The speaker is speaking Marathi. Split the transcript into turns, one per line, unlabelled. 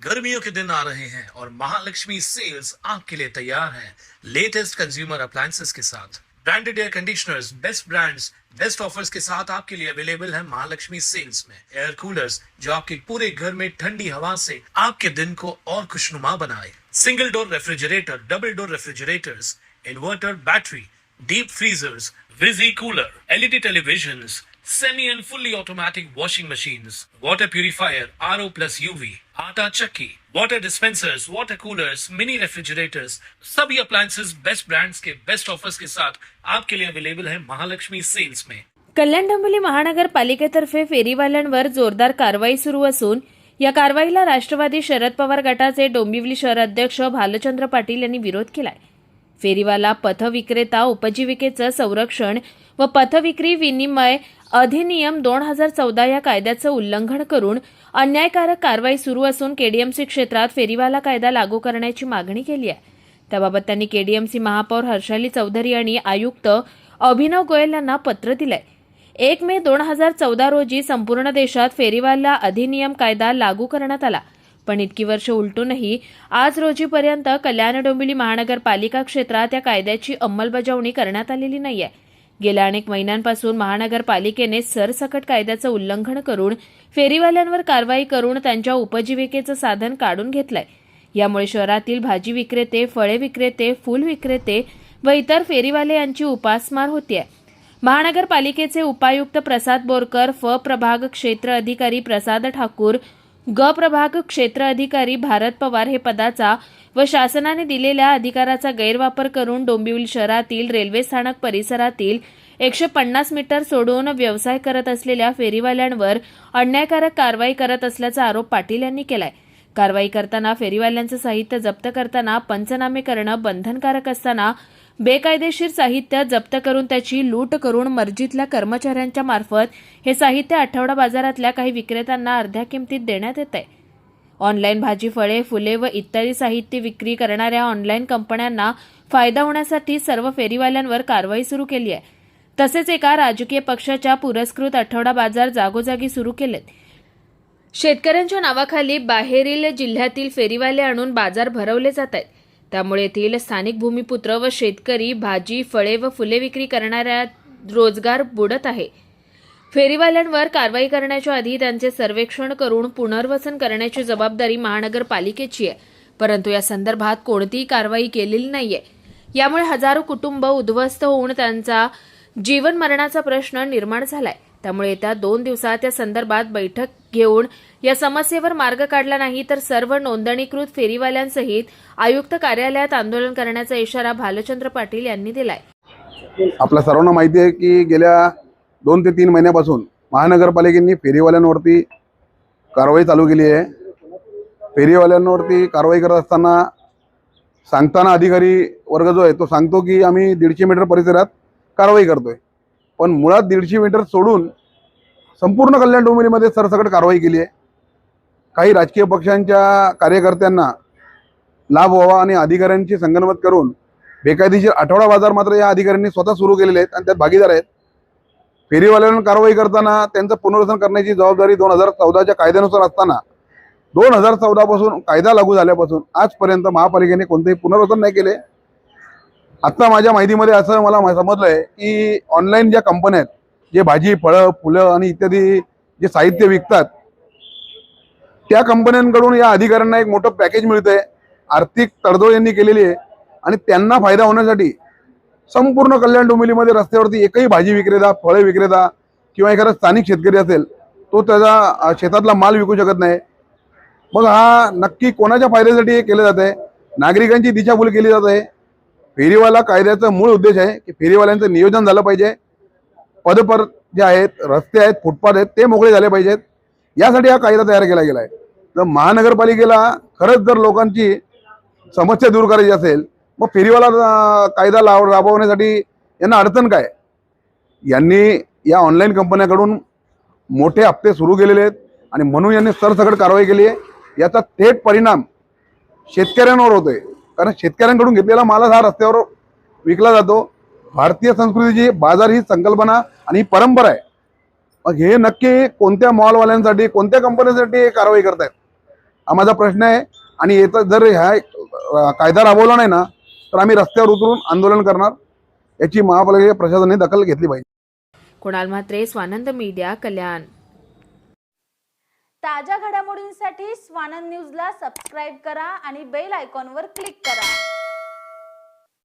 गर्मियों के दिन आ रहे हैं और महालक्ष्मी सेल्स आपके लिए तैयार है लेटेस्ट कंज्यूमर अप्लायंसेस के साथ। Branded air conditioners, best brands, best offers के साथ आपके लिए अवेलेबल है महालक्ष्मी सेल्स में। एयर कूलर्स जो आपके पूरे घर में ठंडी हवा से आपके दिन को और खुशनुमा बनाए। Single door refrigerator, double door refrigerators, inverter battery, deep freezers, visi cooler, LED televisions, semi and fully automatic washing machines, water purifier, RO plus UV, आटा चक्की, water dispensers, water coolers, mini refrigerators, सभी appliances बेस्ट ब्रांड्स के बेस्ट ऑफर्स के साथ आपके लिए अवेलेबल है महालक्ष्मी सेल्स में।
कल्याण डोंबिवली महानगरपालिकेतर्फे फेरीवाल्यांवर जोरदार कारवाई सुरू असून या कारवाईला राष्ट्रवादी शरद पवार गटाचे डोंबिवली शहर अध्यक्ष भालचंद्र पाटील यांनी विरोध केलाय। फेरीवाला पथविक्रेता उपजीविकेचं संरक्षण व पथविक्री विनिमय अधिनियम 2014 या कायद्याचं उल्लंघन करून अन्यायकारक कारवाई सुरू असून केडीएमसी क्षेत्रात फेरीवाला कायदा लागू करण्याची मागणी केली आहे। त्याबाबत त्यांनी केडीएमसी महापौर हर्षाली चौधरी आणि आयुक्त अभिनव गोयल यांना पत्र दिलंय। 1 मे 2014 रोजी संपूर्ण देशात फेरीवाला अधिनियम कायदा लागू करण्यात आला, पण इतकी वर्ष उलटूनही आज रोजीपर्यंत कल्याण डोंबिवली महानगरपालिका क्षेत्रात या कायद्याची अंमलबजावणी करण्यात आलेली नाहीये। गेल्या अनेक महिन्यांपासून महानगरपालिकेने सरसकट कायद्याचं उल्लंघन करून फेरीवाल्यांवर कारवाई करून त्यांच्या उपजीविकेचं साधन काढून घेतलंय। यामुळे शहरातील भाजी विक्रेते, फळे विक्रेते, फूल विक्रेते व इतर फेरीवाले यांची उपासमार होतीये। महानगरपालिकेचे उपायुक्त प्रसाद बोरकर, फ प्रभाग क्षेत्र अधिकारी प्रसाद ठाकूर, ग प्रभाग क्षेत्र अधिकारी भारत पवार हे पदाचा व शासनाने दिलेल्या अधिकाराचा गैरवापर करून डोंबिवली शहरातील रेल्वे स्थानक परिसरातील 150 मीटर सोडून व्यवसाय करत असलेल्या फेरीवाल्यांवर अन्यायकारक कारवाई करत असल्याचा आरोप पाटील यांनी केलाय। कारवाई करताना फेरीवाल्यांचं साहित्य जप्त करताना पंचनामे करणं बंधनकारक असताना बेकायदेशीर साहित्य जप्त करून त्याची लूट करून मर्जीतल्या कर्मचाऱ्यांच्या मार्फत हे साहित्य आठवडा बाजारातल्या काही विक्रेत्यांना अर्ध्या किमतीत देण्यात येत आहे। ऑनलाईन भाजी, फळे, फुले व इत्यादी साहित्य विक्री करणाऱ्या ऑनलाईन कंपन्यांना फायदा होण्यासाठी सर्व फेरीवाल्यांवर कारवाई सुरू केली आहे। तसेच एका राजकीय पक्षाच्या पुरस्कृत आठवडा बाजार जागोजागी सुरू केलेत। शेतकऱ्यांच्या नावाखाली बाहेरील जिल्ह्यातील फेरीवाले आणून बाजार भरवले जात आहेत। त्यामुळे येथील स्थानिक भूमिपुत्र व शेतकरी भाजी, फळे व फुले विक्री करणाऱ्या रोजगार बुडत आहे। फेरीवाल्यांवर कारवाई करण्याच्या आधी त्यांचे सर्वेक्षण करून पुनर्वसन करण्याची जबाबदारी महानगरपालिकेची आहे, परंतु या संदर्भात कोणतीही कारवाई केलेली नाहीये। यामुळे हजारो कुटुंब उद्ध्वस्त होऊन त्यांचा जीवन मरणाचा प्रश्न निर्माण झालाय। त्यामुळे येत्या 2 दिवसात या संदर्भात बैठक घेऊन या समस्येवर मार्ग काढला नाही तर सर्व नोंदणीकृत फेरीवाल्यांसहित आयुक्त कार्यालयात आंदोलन करण्याचा इशारा भालचंद्र पाटील यांनी दिलाय।
आपल्या सर्वांना माहिती आहे की गेल्या 2 ते 3 महिन्यापासून महानगरपालिकेने फेरीवाल्यांवरती कारवाई चालू केली आहे। फेरीवाल्यांवरती कारवाई करत असताना सांगताना अधिकारी वर्ग जो आहे तो सांगतो की आम्ही 150 मीटर परिसरात कारवाई करतोय, पण मुळात 150 मीटर सोडून संपूर्ण कल्याण डोंबिवलीमध्ये सरसकट कारवाई केली आहे। काही राजकीय पक्षांच्या कार्यकर्त्यांना लाभ व्हावा आणि अधिकाऱ्यांची संगनमत करून बेकायदेशीर आठवडा बाजार मात्र या अधिकाऱ्यांनी स्वतः सुरू केलेले आहेत आणि त्यात भागीदार आहेत। फेरीवाल्यांवर कारवाई करताना त्यांचं पुनर्वसन करण्याची जबाबदारी 2014च्या कायद्यानुसार असताना 2014 पासून कायदा लागू झाल्यापासून आजपर्यंत महापालिकेने कोणतेही पुनर्वसन नाही केले। आता माझ्या माहितीमध्ये असं मला समजलंय की ऑनलाईन ज्या कंपन्या आहेत, जे भाजी, फळं, फुलं आणि इत्यादी जे साहित्य विकतात, त्या कंपन्यांकडून या अधिकाऱ्यांना एक मोठं पॅकेज मिळतंय। आर्थिक तडजोड यांनी केलेली आहे आणि त्यांना फायदा होण्यासाठी संपूर्ण कल्याण डोंबिवलीमध्ये रस्त्यावरती एकही भाजी विक्रेता, फळे विक्रेता किंवा एखादा स्थानिक शेतकरी असेल तो त्याचा शेतातला माल विकू शकत नाही। मग हा नक्की कोणाच्या फायद्यासाठी केलं जात आहे? नागरिकांची दिशाभूल केली जात आहे। फेरीवाला कायद्याचा मूळ उद्देश आहे की फेरीवाल्यांचं नियोजन झालं पाहिजे, पदपर जे आहेत, रस्ते आहेत, फुटपाथ आहेत ते मोकळे झाले पाहिजेत, यासाठी हा कायदा तयार केला गेला आहे। तर महानगरपालिकेला खरंच जर लोकांची समस्या दूर करायची असेल मग फेरीवाला कायदा राबवण्यासाठी यांना अडचण काय? यांनी या ऑनलाईन कंपन्यांकडून मोठे हप्ते सुरू केलेले आहेत आणि म्हणून यांनी सरसकट कारवाई केली आहे। याचा थेट परिणाम शेतकऱ्यांवर होतोय, कारण शेतकऱ्यांकडून घेतलेला माल हा रस्त्यावर विकला जातो। भारतीय संस्कृतीची बाजार ही संकल्पना आणि ही परंपरा आहे। मग हे नक्की कोणत्या मॉलवाल्यांसाठी, कोणत्या कंपन्यांसाठी कारवाई करतायत? हा माझा प्रश्न आहे. आणि येतं जर ह्या कायदा राबवला नाही ना तर आम्ही रस्त्यावर उतरून आंदोलन करणार. याची महापालिका प्रशासनाने दखल घेतली पाहिजे.
कुणाल म्हात्रे, स्वानंद मीडिया, कल्याण.
ताज्या घडामोडींसाठी स्वानंद न्यूजला सबस्क्राईब करा आणि बेल आयकॉनवर क्लिक करा.